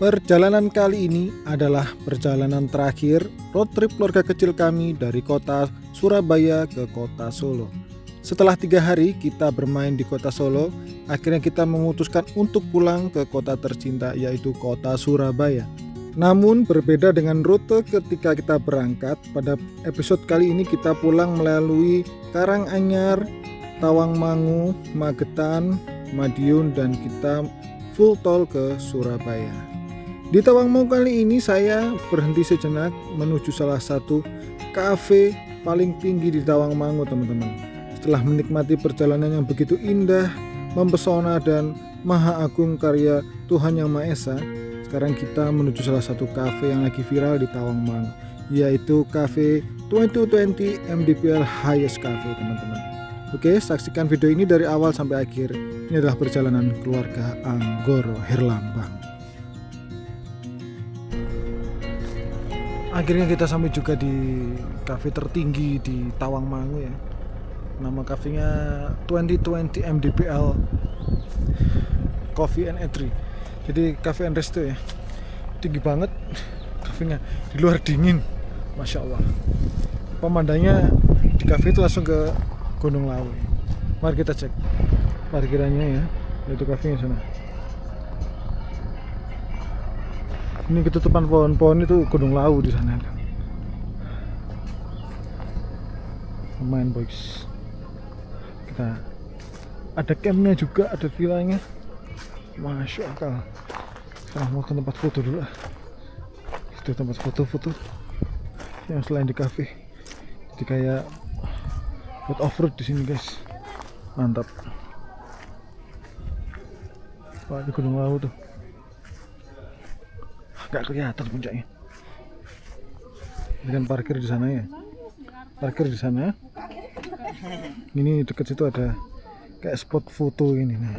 Perjalanan kali ini adalah perjalanan terakhir road trip keluarga kecil kami dari kota Surabaya ke kota Solo. Setelah 3 hari kita bermain di kota Solo, akhirnya kita memutuskan untuk pulang ke kota tercinta yaitu kota Surabaya. Namun berbeda dengan rute ketika kita berangkat, pada episode kali ini kita pulang melalui Karanganyar, Tawangmangu, Magetan, Madiun, dan kita full tol ke Surabaya. Di Tawangmangu kali ini saya berhenti sejenak menuju salah satu kafe paling tinggi di Tawangmangu, teman-teman. Setelah menikmati perjalanan yang begitu indah, mempesona dan maha agung karya Tuhan Yang Maha Esa, sekarang kita menuju salah satu kafe yang lagi viral di Tawangmangu, yaitu kafe 2220 MDPL Highest Cafe, teman-teman. Oke, saksikan video ini dari awal sampai akhir. Ini adalah perjalanan keluarga Anggoro Herlambang. Akhirnya kita sampai juga di kafe tertinggi di Tawangmangu ya. Nama kafenya 2020 MDPL Coffee and Eatery. Jadi cafe and resto ya. Tinggi banget kafenya, di luar dingin. Masya Allah. Pemandangannya di kafe itu langsung ke Gunung Lawu. Mari kita cek parkirannya ya. Itu kafenya sana. Ini ketutupan pohon-pohon, itu Gunung Lawu di sana. Lumayan boys. Kita ada campnya juga, ada villanya. Masya Allah. Sekarang mau ke tempat foto dulu lah. Itu tempat foto-foto yang selain di cafe. Jadi kayak buat off-road di sini guys. Mantap. Wah, di Gunung Lawu tuh. Gak kelihatan puncaknya. Dengan parkir di sana ya. Parkir di sana. Ini dekat situ ada kayak spot foto ini nih.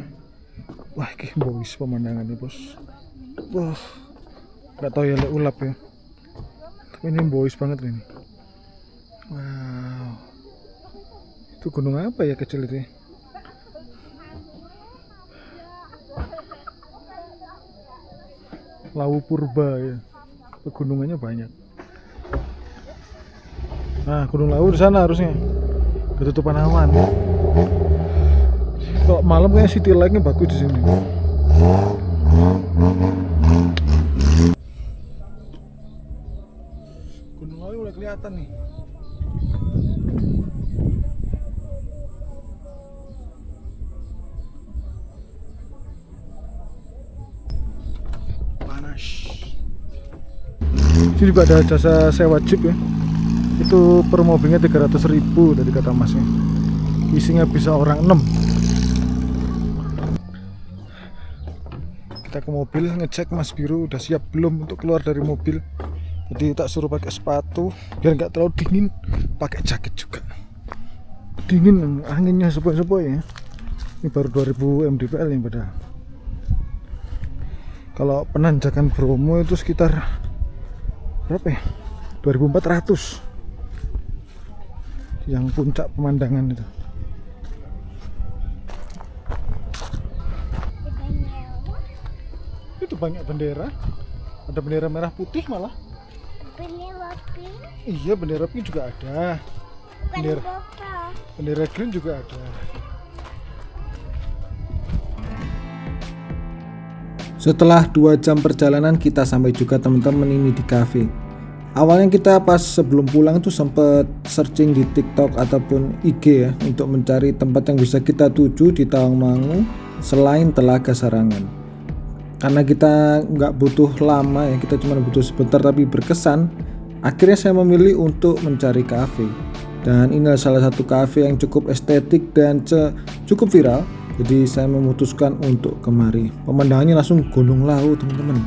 Wah, ini boys pemandangan nih bos. Wah, gak tahu ya ulap ya. Tapi ini boys banget ini. Wow. Itu gunung apa ya kecil itu ya? Lawu Purba ya, pegunungannya banyak. Nah, Gunung Lawu di sana harusnya. Ketutupan awan. Kalau malam kayak city light-nya bagus di sini. Gunung Lawu udah kelihatan nih. Ini juga ada jasa sewa jeep ya. Itu per mobilnya 300.000 dari kata masnya. Isinya bisa orang 6. Kita ke mobil ngecek Mas Biru udah siap belum untuk keluar dari mobil. Jadi tak suruh pakai sepatu biar nggak terlalu dingin, pakai jaket juga. Dingin, anginnya sepoi-sepoi ya. Ini baru 2000 mdpl yang padahal. Kalau penanjakan Bromo itu sekitar berapa ya? 2400 yang puncak pemandangan itu. Itu banyak bendera, ada bendera merah putih malah. Bendera pink? Iya, bendera pink juga ada. Bendera green juga ada. Setelah 2 jam perjalanan kita sampai juga teman-teman ini di cafe. Awalnya kita pas sebelum pulang tuh sempet searching di TikTok ataupun IG ya untuk mencari tempat yang bisa kita tuju di Tawangmangu selain Telaga Sarangan. Karena kita nggak butuh lama ya, kita cuma butuh sebentar tapi berkesan. Akhirnya saya memilih untuk mencari cafe. Dan ini adalah salah satu cafe yang cukup estetik dan cukup viral. Jadi saya memutuskan untuk kemari. Pemandangannya langsung Gunung Lawu teman-teman.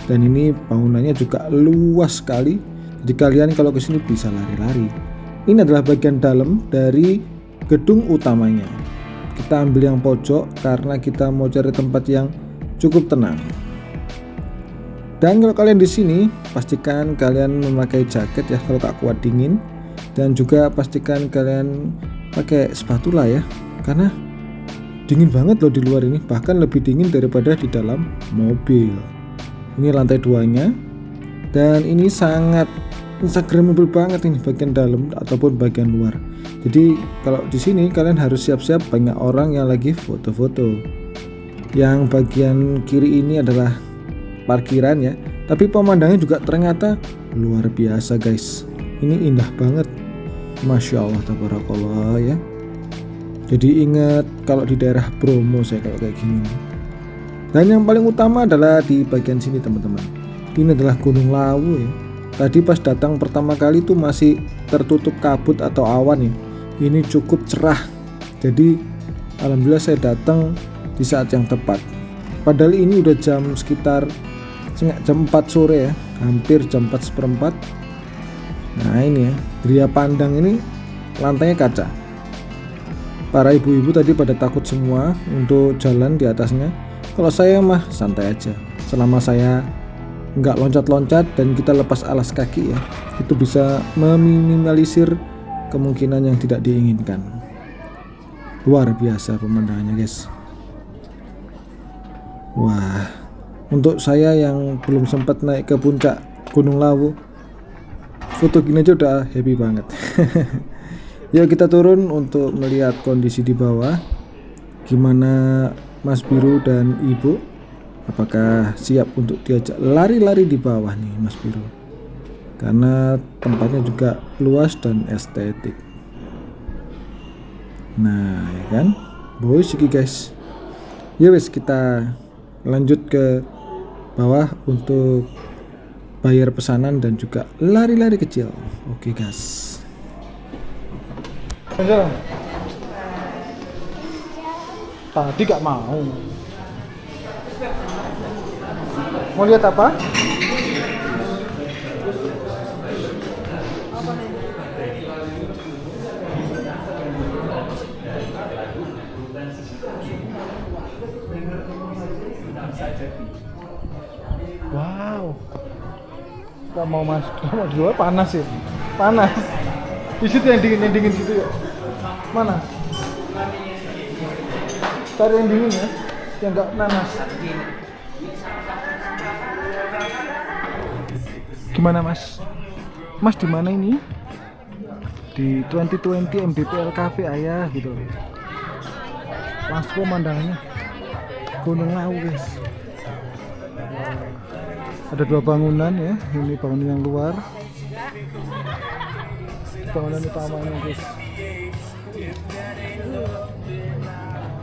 Dan ini bangunannya juga luas sekali. Jadi kalian kalau kesini bisa lari-lari. Ini adalah bagian dalam dari gedung utamanya. Kita ambil yang pojok karena kita mau cari tempat yang cukup tenang. Dan kalau kalian di sini pastikan kalian memakai jaket ya kalau tak kuat dingin. Dan juga pastikan kalian pakai sepatu lah ya. Karena dingin banget loh di luar ini, bahkan lebih dingin daripada di dalam mobil. Ini lantai 2-nya. Dan ini sangat instagramable banget ini bagian dalam ataupun bagian luar. Jadi kalau di sini kalian harus siap-siap banyak orang yang lagi foto-foto. Yang bagian kiri ini adalah parkiran ya. Tapi pemandangannya juga ternyata luar biasa guys. Ini indah banget. Masya Allah tabarakallah ya. Jadi ingat kalau di daerah Bromo saya kalau kayak gini. Dan yang paling utama adalah di bagian sini teman-teman. Ini adalah Gunung Lawu ya. Tadi pas datang pertama kali itu masih tertutup kabut atau awan ya. Ini cukup cerah. Jadi alhamdulillah saya datang di saat yang tepat. Padahal ini udah sekitar jam 4 sore ya. Hampir jam 4:15. Nah ini ya, Gria Pandang ini lantainya kaca. Para ibu-ibu tadi pada takut semua untuk jalan di atasnya. Kalau saya mah santai aja. Selama saya nggak loncat-loncat dan kita lepas alas kaki ya, itu bisa meminimalisir kemungkinan yang tidak diinginkan. Luar biasa pemandangannya guys. Wah, untuk saya yang belum sempat naik ke puncak Gunung Lawu, foto gini aja udah happy banget. Yuk kita turun untuk melihat kondisi di bawah. Gimana Mas Biru dan Ibu? Apakah siap untuk diajak lari-lari di bawah nih Mas Biru? Karena tempatnya juga luas dan estetik. Nah ya kan, boys iki guys. Ya wes kita lanjut ke bawah untuk bayar pesanan dan juga lari-lari kecil. Oke guys. Jalan. Tadi gak mau. Mau lihat apa? Wow. Gak mau mas, gak mau di luar panas sih. Panas. Di situ yang dingin situ ya. Mana? Cari yang dingin ya, yang nggak panas. Gimana mas? Mas di mana ini? Di 2020 MDPL Cafe ayah gitu. Langsung pemandangannya Gunung Lawu guys. Ada 2 bangunan ya, ini bangunan yang luar, bangunan utamanya guys.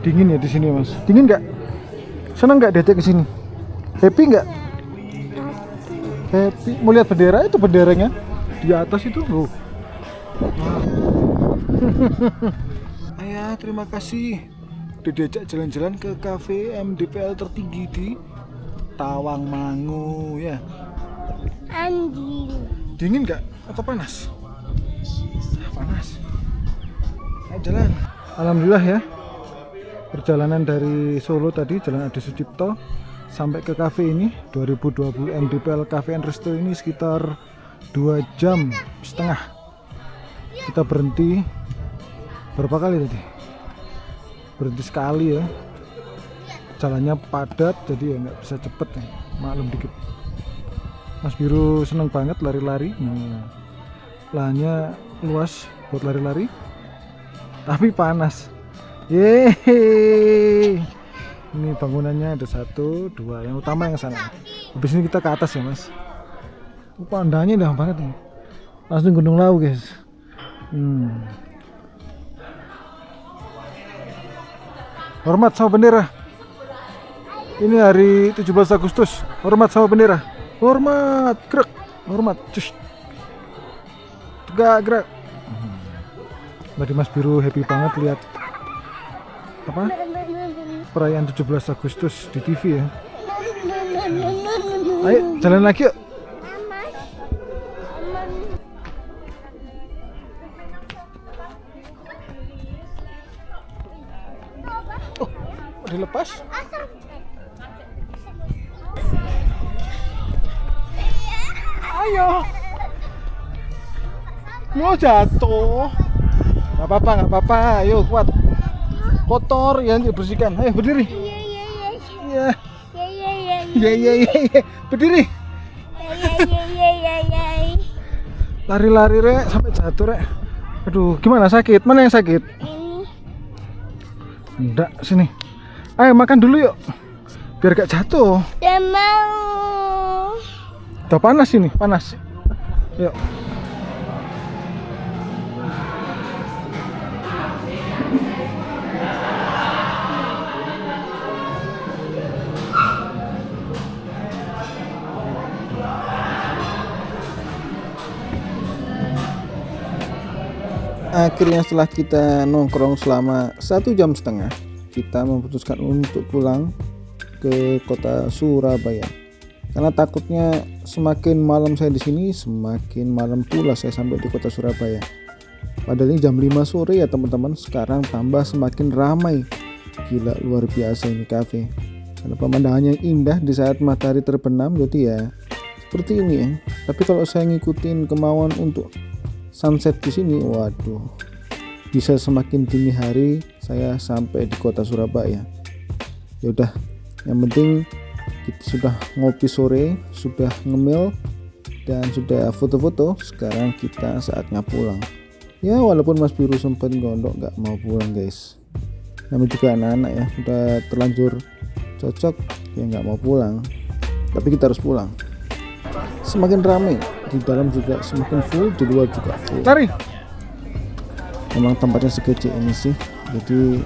Dingin ya di sini mas. Dingin nggak? Senang nggak diajak ke sini? Happy nggak? Happy. Mau lihat bendera itu benderanya di atas itu loh. Ayah terima kasih udah diajak jalan-jalan ke cafe MDPL tertinggi di Tawangmangu ya. Anjing. Dingin nggak? Atau panas? Panas. Ayo jalan. Alhamdulillah ya. Perjalanan dari Solo tadi, Jalan Adi Sucipto sampai ke cafe ini 2020 MDPL Cafe and Resto ini sekitar 2,5 jam. Kita berhenti berapa kali tadi? Berhenti sekali ya. Jalannya padat jadi ya nggak bisa cepet ya. Maklum dikit. Mas Biru seneng banget lari-lari. Nah, lahannya luas buat lari-lari. Tapi panas. Yeay. Ini bangunannya ada 1, 2, yang utama yang sana. Habis ini kita ke atas ya mas. Pandangannya indah banget nih. Langsung Gunung Lawu guys. Hormat sama bendera. Ini hari 17 Agustus. Hormat sama bendera. Hormat, gerak. Hormat. Cus. Tegak, gerak. Tadi Mas Biru happy banget lihat apa? Perayaan 17 Agustus di TV ya. Ayo jalan lagi yuk. Oh, dilepas? Ayo. Mau jatuh. Gak apa-apa, ayo kuat. Kotor ya dibersihkan. Ayo berdiri. Iya. Ya. Berdiri. Ya. Lari-lari rek sampai jatuh rek. Aduh, gimana sakit? Mana yang sakit? Ini. Enggak, sini. Ayo makan dulu yuk. Biar gak jatuh. Tidak mau. Udah panas ini, panas. Yuk. Akhirnya setelah kita nongkrong selama 1,5 jam, kita memutuskan untuk pulang ke kota Surabaya. Karena takutnya semakin malam saya di sini, semakin malam pula saya sampai di kota Surabaya. Padahal ini jam 5 sore ya teman-teman, sekarang tambah semakin ramai. Gila, luar biasa ini kafe. Karena pemandangannya indah di saat matahari terbenam, jadi ya seperti ini ya. Tapi kalau saya ngikutin kemauan untuk sunset di sini, waduh, bisa semakin dini hari saya sampai di kota Surabaya. Ya udah, yang penting kita sudah ngopi sore, sudah ngemil, dan sudah foto-foto. Sekarang kita saatnya pulang. Ya walaupun Mas Biru sempat gondok nggak mau pulang guys. Namanya juga anak-anak ya, udah terlanjur cocok ya nggak mau pulang. Tapi kita harus pulang. Semakin ramai di dalam juga semakin full, di luar juga full. Lari. Memang tempatnya sekecil ini sih, jadi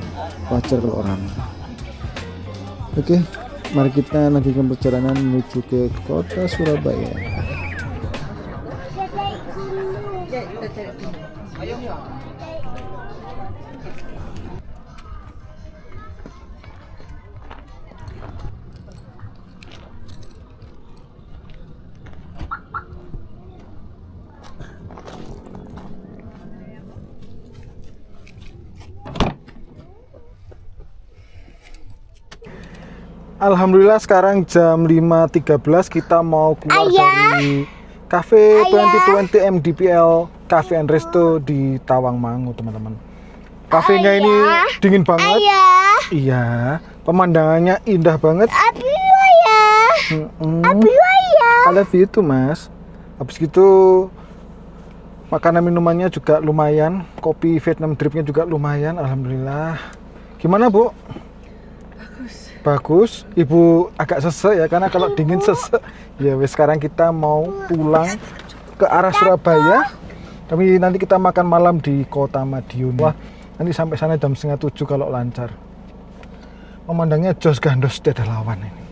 wajar kalau ramai. Oke, mari kita lanjutkan perjalanan menuju ke kota Surabaya. Alhamdulillah sekarang jam 5.13 kita mau keluar dari Cafe 2020 MDPL Cafe and Resto di Tawangmangu teman-teman. Kafenya ini dingin banget. Iya, pemandangannya indah banget. I love you too, Mas. Habis gitu makanan minumannya juga lumayan, kopi Vietnam dripnya juga lumayan, alhamdulillah. Gimana Bu? Bagus, Ibu agak sesek ya, karena kalau dingin sesek. Ya wes, sekarang kita mau pulang ke arah Surabaya. Tapi nanti kita makan malam di Kota Madiun. Wah, nanti sampai sana jam 6:30 kalau lancar. Memandangnya jos gandos tiada lawan ini.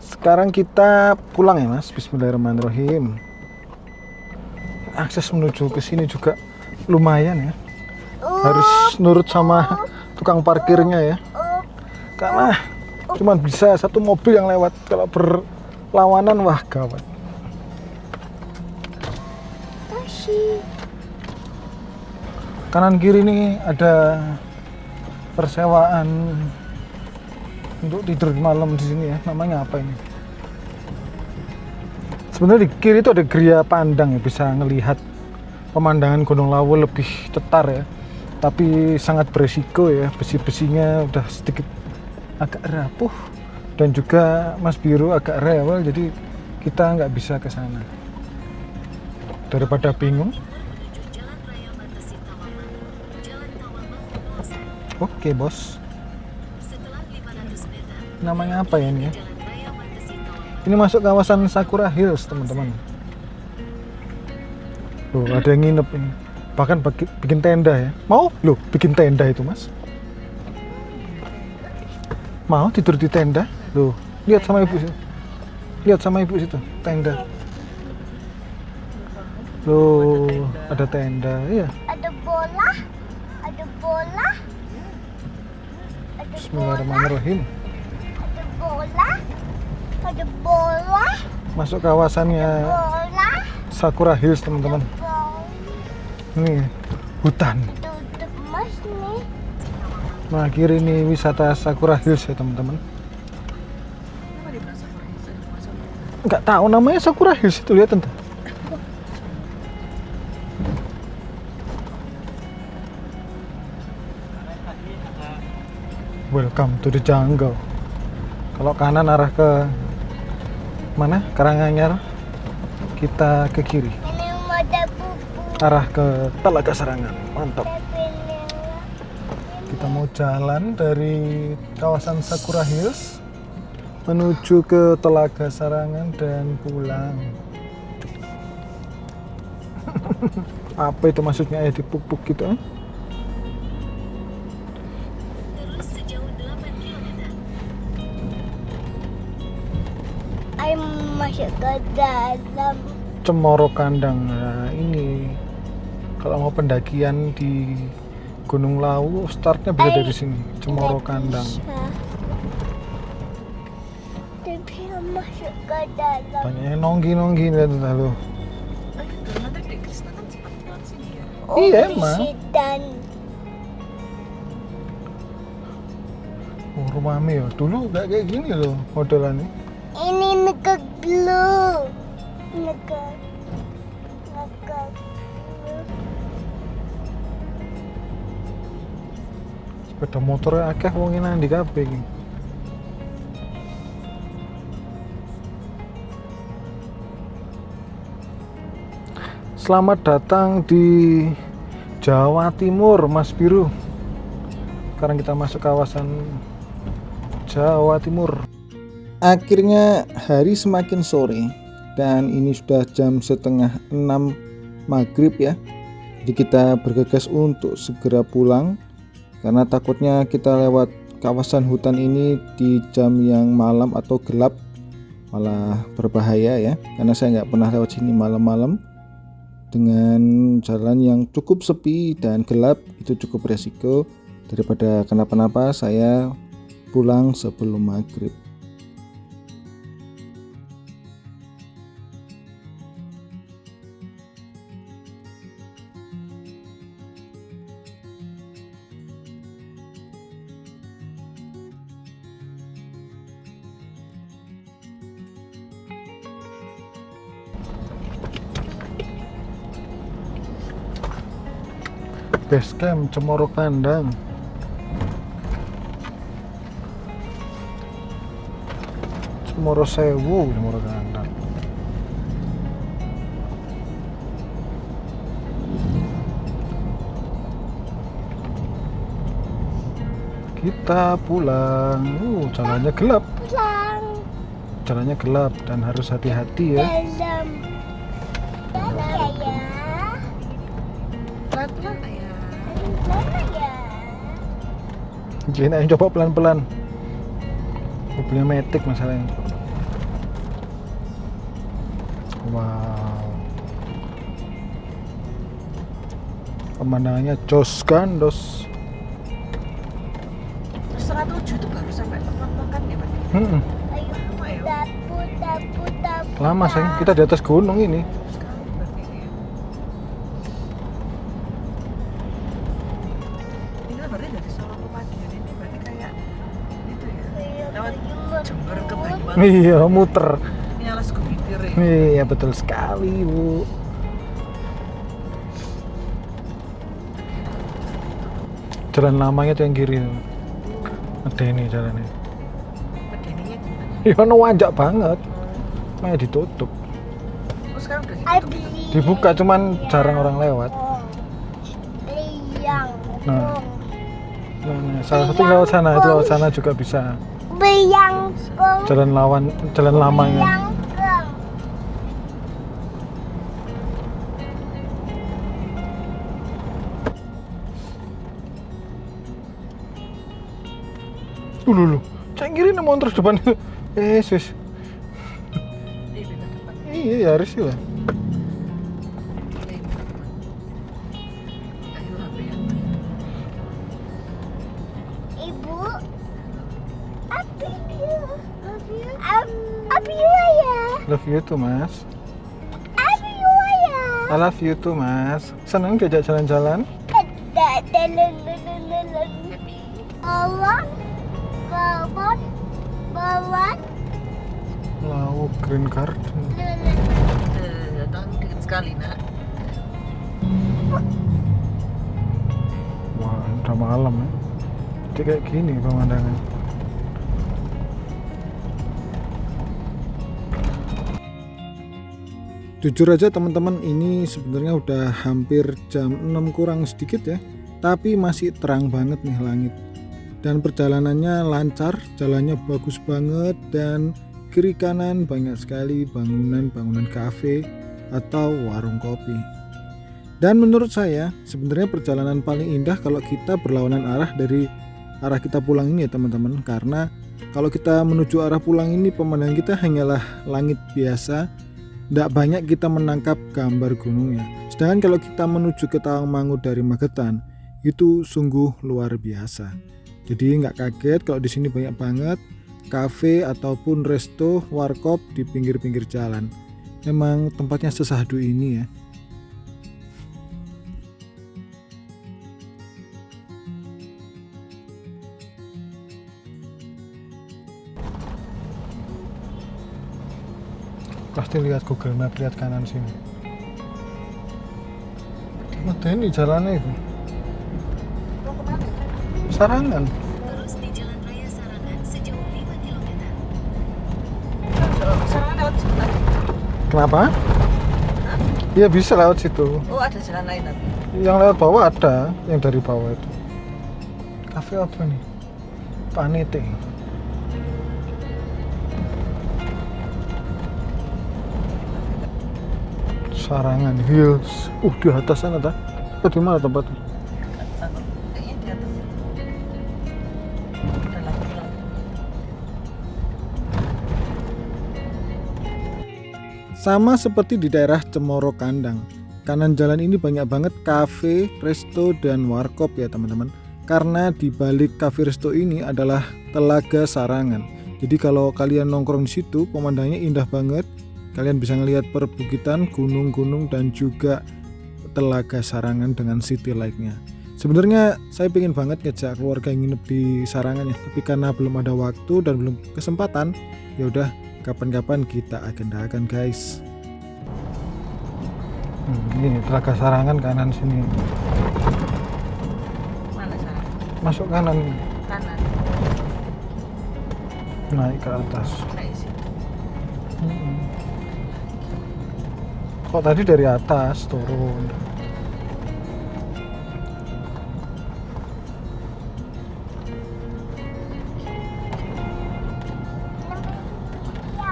Sekarang kita pulang ya Mas. Bismillahirrahmanirrahim. Akses menuju ke sini juga lumayan ya. Harus nurut sama tukang parkirnya ya, karena cuma bisa satu mobil yang lewat. Kalau berlawanan wah gawat. Kanan kiri nih ada persewaan untuk tidur malam di sini ya. Namanya apa ini? Sebenarnya di kiri itu ada Gria Pandang ya, bisa ngelihat pemandangan Gunung Lawu lebih cetar ya. Tapi sangat beresiko ya, besi-besinya udah sedikit agak rapuh dan juga Mas Biru agak rewel, jadi kita nggak bisa ke sana. Daripada bingung. Oke bos. Namanya apa ya ini ya? Ini masuk kawasan Sakura Hills teman-teman. Loh, ada yang nginep ini. Bahkan bikin tenda ya. Mau? Loh, bikin tenda itu Mas. Mau tidur di tenda? Loh, lihat sama ibu situ. Lihat sama ibu situ, tenda. Loh, ada tenda, iya. Ada bola. Ada bola. Bismillahirrahmanirrahim. Ada bola. Ada bola. Masuk kawasannya Bola. Sakura Hills teman-teman. Ini hutan. Tutup Mas nih. Nah, kiri ini wisata Sakura Hills ya teman-teman. Nggak tahu namanya Sakura Hills itu, lihat entah. Welcome to the jungle. Kalau kanan arah ke mana? Karanganyar. Kita ke kiri. Ini ada bubu. Arah ke Telaga Sarangan. Mantap. Kita mau jalan dari kawasan Sakura Hills menuju ke Telaga Sarangan dan pulang. Apa itu maksudnya ya dipuk-puk gitu? Terus sejauh 8 km. Ayo masuk ke dalam. Cemoro Kandang. Nah, ini kalau mau pendakian di Gunung Lawu startnya bisa dari sini, Cemoro Kandang. Tapi masuk ke dalam. Banyak yang nongki lihat tuh. Nanti Dek Krisna kan sempat lewat sini ya. Iya, emang. Dan Oh, rumahnya ya. Dulu gak kayak gini loh modelannya. ini negara blue. Negara blue. Sepeda motornya akeh wong nang ndi kabeh iki. Selamat datang di Jawa Timur, Mas Biru. Sekarang kita masuk kawasan Jawa Timur. Akhirnya hari semakin sore dan ini sudah jam setengah 6 maghrib ya. Jadi kita bergegas untuk segera pulang karena takutnya kita lewat kawasan hutan ini di jam yang malam atau gelap malah berbahaya ya, karena saya nggak pernah lewat sini malam-malam dengan jalan yang cukup sepi dan gelap. Itu cukup resiko. Daripada kenapa-napa saya pulang sebelum maghrib. Base camp Cemoro Kandang. Cemoro Sewu, Cemoro Kandang. Kita pulang. Jalannya gelap. Pulang Jalannya gelap dan harus hati-hati ya. dalam. Dalam ya. Pelan-pelan ayah. Mana ya? Jadi ayo coba pelan-pelan. Mobilnya metik masalahnya. Wow. Pemandangannya jos kan, dos. Terus 107 itu baru sampai tempat makan ya, Pak? Hmm, Ayo Ayo. putar. lama sayang, kita di atas gunung ini. Sekali berarti ini ya. Ini berarti dari Solo ke Madiun ini berarti kayak itu ya. Lewat Jember ke Banyuwangi. Iya, muter. Ini alas Gumitir ya. Iya, betul sekali, Bu. Jalan lamanya itu yang kiri. Ada ini jalannya. Medeninya gimana? Iya, wanjak banget. Makanya ditutup. Oh, sekarang udah Ayo ditutup. beli. Dibuka cuman jarang orang lewat. Beliang. Nah. Nah, salah satu lewat sana, itu lewat sana juga bisa. Beliang. Jalan lamanya. Beliang. Lu. Cek kiri nih motor depan. Sus. Ini beda depan. Iya, harus lah. Ini beda depan. Ayo HP ya. Ibu. Abi ya. Love you too, Mas. Abi ya. I love you too, Mas. Seneng diajak jalan-jalan? Dalam. Bawang. Lawu Green Garden. Tahun dikit sekali nak. Wah, udah malam ya. Jadi kayak gini pemandangan. Jujur aja teman-teman, ini sebenarnya udah hampir jam 6 kurang sedikit ya, tapi masih terang banget nih langit. Dan perjalanannya lancar, jalannya bagus banget, dan kiri kanan banyak sekali bangunan-bangunan kafe atau warung kopi. Dan menurut saya sebenarnya perjalanan paling indah kalau kita berlawanan arah dari arah kita pulang ini ya teman-teman, karena kalau kita menuju arah pulang ini pemandangan kita hanyalah langit biasa, tidak banyak kita menangkap gambar gunungnya. Sedangkan kalau kita menuju ke Tawangmangu dari Magetan itu sungguh luar biasa. Jadi nggak kaget kalau di sini banyak banget kafe ataupun resto, warkop di pinggir-pinggir jalan. Memang tempatnya sesahdu ini ya. Pasti lihat Google Map, lihat kanan sini. Ini jalannya itu. Mau kemana? Sarangan. Terus di Jalan Raya Sarangan sejauh 5 km. Sarangan lewat situ. Kenapa? Iya bisa lewat situ. Oh, ada jalan lain tapi. Yang lewat bawah ada, yang dari bawah itu. Kafe apa nih? Panete. Sarangan Hills. Di atas sana tak? Di mana tempatnya? Kayaknya di atas. Udah lampu. Sama seperti di daerah Cemoro Kandang, kanan jalan ini banyak banget kafe, resto, dan warkop ya teman-teman. Karena di balik kafe resto ini adalah Telaga Sarangan. Jadi kalau kalian nongkrong di situ, pemandangannya indah banget. Kalian bisa ngelihat perbukitan, gunung-gunung, dan juga Telaga Sarangan dengan city light-nya. Sebenarnya saya pengen banget ngejak keluarga yang nginep di Sarangan ya, tapi karena belum ada waktu dan belum kesempatan, ya udah kapan-kapan kita agendakan guys. Ini Telaga Sarangan kanan sini. Mana sana? Masuk kanan, Kanan. naik ke atas. Kayak situ. Kok tadi dari atas turun?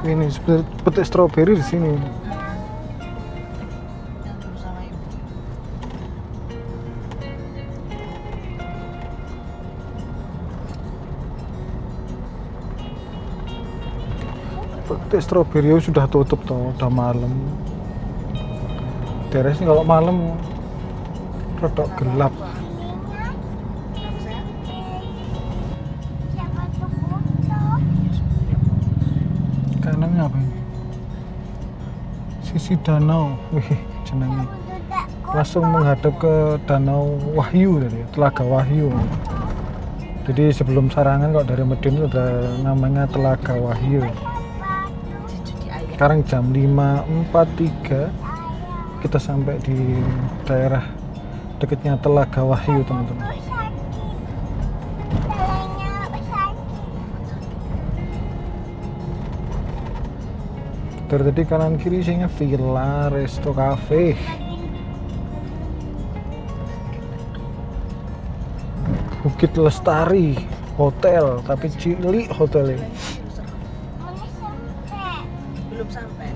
Ini seperti petik stroberi di sini. Yang dulu sama ibu. Petik stroberi sudah tutup toh, udah malam. Daerahnya kalau malam rodok gelap. Kenapa sayang? Siapa tuh foto? Kanannya apa ini? Sisi danau. Wih, jenenge. Langsung menghadap ke Danau Wahyu tadi, Telaga Wahyu. Jadi sebelum Sarangan kalau dari Medin itu ada namanya Telaga Wahyu. Cucu di ayah. Sekarang jam 5.43 kita sampai di daerah dekatnya Telaga Wahyu teman-teman. Dari tadi kanan kiri isinya villa, resto, cafe. Bukit Lestari hotel, tapi cilik hotelnya. Belum sampai.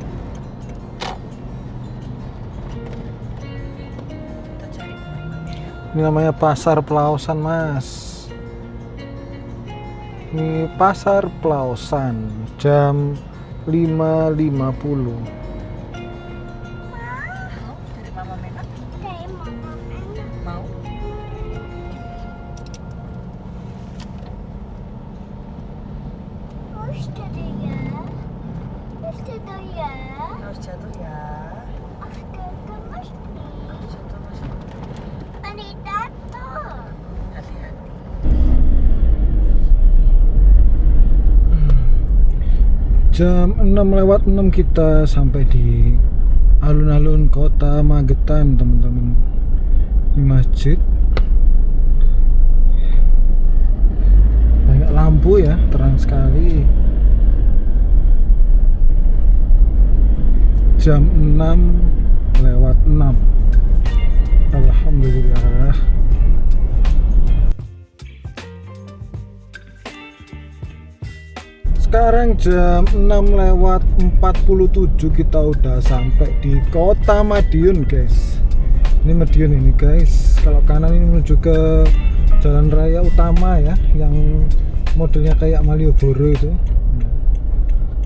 Kita cari. Ini namanya Pasar Pelausan mas. Ini Pasar Pelausan jam 5.50. Mau dari Mama Mena? Mau? Harus jatuh ya. Jatuh mas. Hati-hati. Jam 6:06 kita sampai di alun-alun kota Magetan teman-teman. Di masjid ya, terang sekali. Jam 6:06. Alhamdulillah. Sekarang jam 6:47 kita udah sampai di Kota Madiun, guys. Ini Madiun ini, guys. Kalau kanan ini menuju ke jalan raya utama ya, yang modelnya kayak Malioboro itu.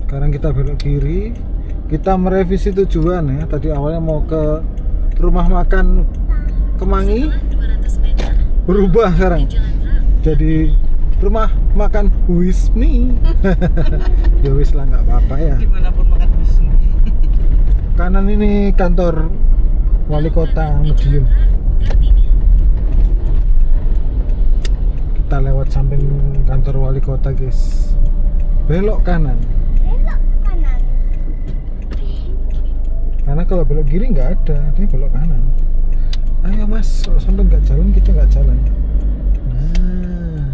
Sekarang kita belok kiri. Kita merevisi tujuan ya. Tadi awalnya mau ke rumah makan Kemangi, 200 meter. berubah sekarang jadi rumah makan Wismi. Ya wis lah, nggak apa-apa ya. Dimanapun makan Wismi. Kanan ini kantor wali kota Madiun. Kita lewat samping kantor wali kota, guys. Belok kanan. Belok kanan. Karena kalau belok kiri nggak ada, dia belok kanan. Ayo mas, kalau sampai nggak jalan kita nggak jalan. Nah,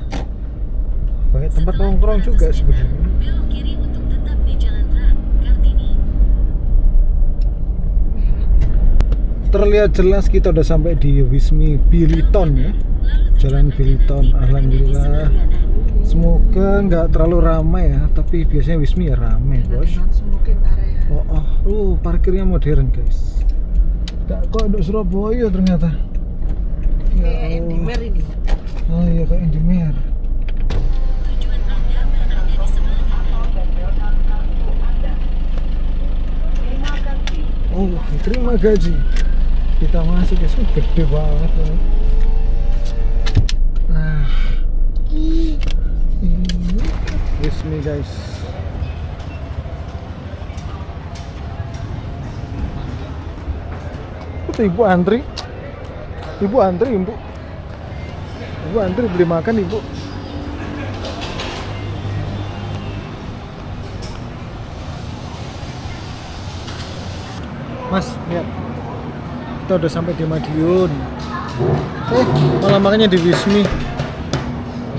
banyak tempat nongkrong juga sebenarnya. Belok kiri untuk tetap di Jalan Raya Kartini. Terlihat jelas kita udah sampai di Wismi Biliton ya, Jalan Biliton. Alhamdulillah. Semoga nggak terlalu ramai ya, tapi biasanya Wismi ya ramai, bos. Non smoking area. Parkirnya modern, guys. Gak kok untuk Surabaya ternyata. Kayak Indimer ini. Oh iya, kayak Indimer. Tujuan Anda berada di sebelah kanan. Oh, terima gaji. Kita masuk, guys. Gede banget ya. Nah, ini Wismi, guys. Itu ibu antri. Ibu antri beli makan, ibu. Mas, lihat. Kita udah sampai di Madiun. Malah makannya di Wismi.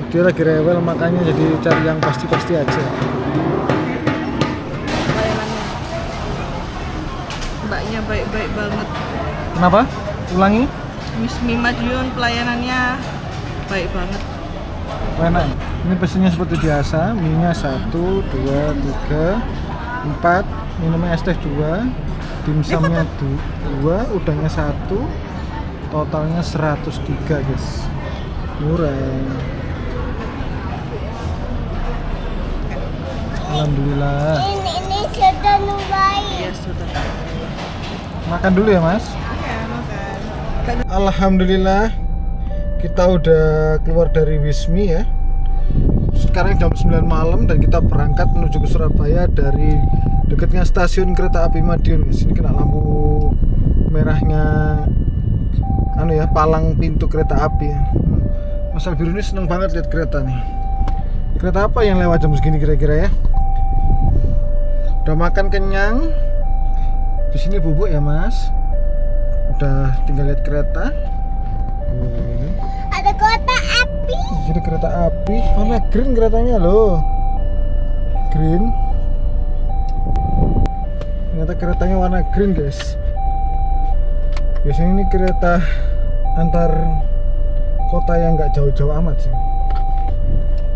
Dia lagi rewel, makanya jadi cari yang pasti-pasti aja. Pelayanannya. Mbaknya baik-baik banget. Kenapa? Ulangi. Wismi Madiun pelayanannya baik banget. Enak. Ini pesennya seperti biasa. Mie-nya 1, 2, 3, 4. Minumnya es teh 2. Dimsumnya 2. Udangnya 1. Totalnya 103, guys. Murah. Alhamdulillah. Ini sudah mulai. Ya sudah. Makan dulu ya, Mas. Ya makan. Alhamdulillah. Kita udah keluar dari Wismi ya. Sekarang jam 9 malam dan kita berangkat menuju ke Surabaya dari dekatnya stasiun kereta api Madiun. Sini kena lampu merahnya palang pintu kereta api ya. Mas Albiru ini seneng banget lihat kereta nih. Kereta apa yang lewat jam segini kira-kira ya? Udah makan kenyang. Di sini bubuk ya, Mas. Udah tinggal lihat kereta. Ini. Ada kereta api. Jadi kereta api, warna green keretanya loh. Green. Ternyata keretanya warna green, guys. Biasanya ini kereta antar kota yang nggak jauh-jauh amat sih.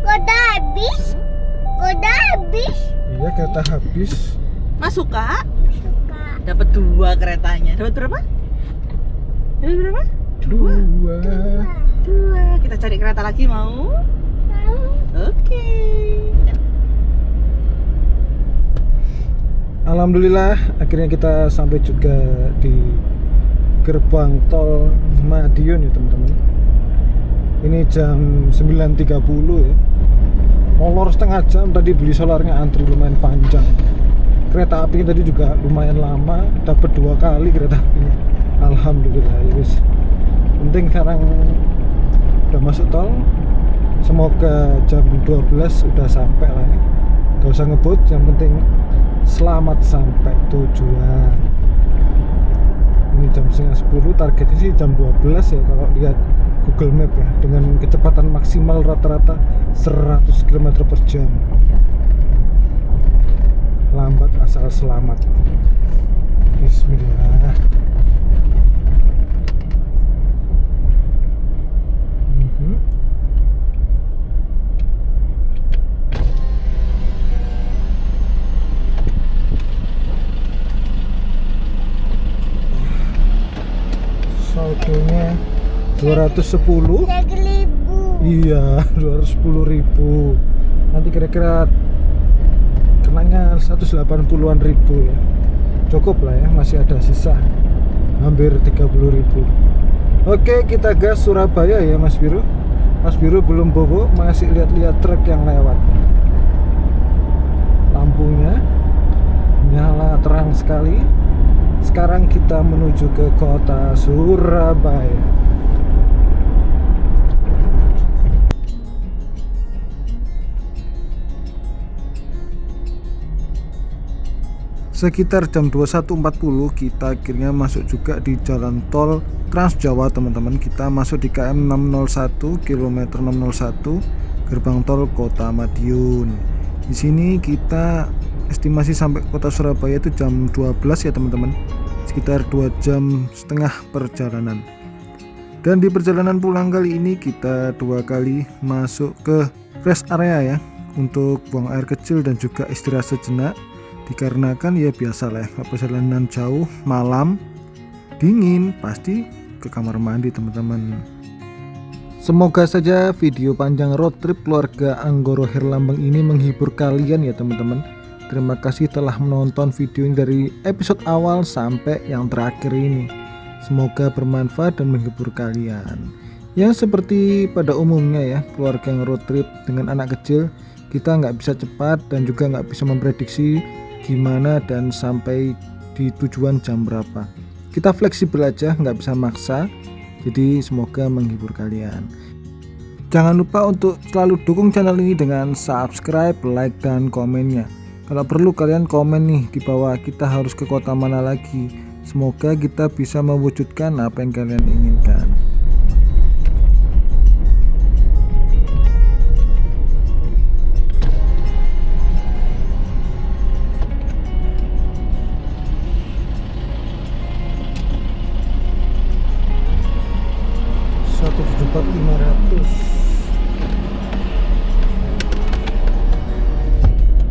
Kereta habis. Kereta habis. Iya, kereta habis. Mas suka? Suka. Dapat 2 keretanya. Dapat berapa? Dapat berapa? 2. 2. Kita cari kereta lagi mau? Mau. Oke. Alhamdulillah akhirnya kita sampai juga di gerbang tol Madiun ya, teman-teman. Ini jam 9.30 ya. Molor setengah jam, tadi beli solarnya antri lumayan panjang. Kereta api tadi juga lumayan lama, dapat 2 kali kereta apinya. Alhamdulillah ya wis. Penting sekarang udah masuk tol. Semoga jam 12 udah sampai lah ya. Gak usah ngebut, yang penting selamat sampai tujuan. Ini jam 9.30, targetnya sih jam 12 ya kalau lihat Google Map ya, dengan kecepatan maksimal rata-rata 100 km per jam. Lambat asal selamat. Bismillah. Saldonya 210. 3.000. Iya, 210.000. Nanti kira-kira kenanya 180-an ribu ya. Cukup lah ya, masih ada sisa hampir 30.000. Oke, kita gas Surabaya ya Mas Biru. Mas Biru belum bobo, masih lihat-lihat truk yang lewat. Lampunya nyala terang sekali. Sekarang kita menuju ke kota Surabaya. Sekitar jam 21.40 kita akhirnya masuk juga di jalan tol Trans Jawa teman-teman. Kita masuk di KM 601, kilometer 601, gerbang tol Kota Madiun. Di sini kita estimasi sampai kota Surabaya itu jam 12 ya teman-teman, sekitar 2,5 jam perjalanan. Dan di perjalanan pulang kali ini kita 2 kali masuk ke rest area ya, untuk buang air kecil dan juga istirahat sejenak, dikarenakan ya biasa lah ya, perjalanan jauh malam dingin pasti ke kamar mandi teman-teman. Semoga saja video panjang road trip keluarga Anggoro Herlambang ini menghibur kalian ya teman-teman. Terima kasih telah menonton video ini dari episode awal sampai yang terakhir ini. Semoga bermanfaat dan menghibur kalian. Ya seperti pada umumnya ya, keluarga yang road trip dengan anak kecil, kita nggak bisa cepat dan juga nggak bisa memprediksi gimana dan sampai di tujuan jam berapa. Kita fleksibel aja, nggak bisa maksa. Jadi semoga menghibur kalian. Jangan lupa untuk selalu dukung channel ini dengan subscribe, like, dan komennya. Kalau perlu kalian komen nih di bawah, kita harus ke kota mana lagi. Semoga kita bisa mewujudkan apa yang kalian inginkan.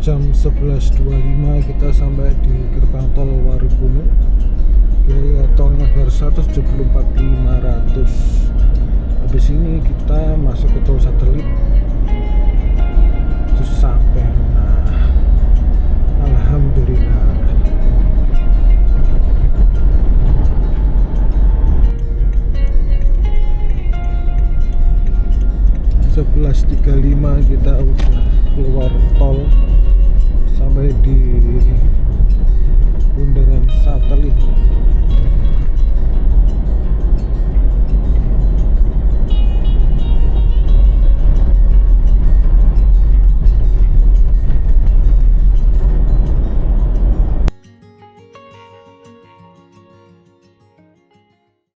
Jam 11.25 kita sampai di gerbang tol Warugunung. Biaya tolnya harus 174.500. Habis ini kita masuk ke tol satelit. Terus sampai nah, alhamdulillah. Sebelas 3.5 kita udah keluar tol sampai di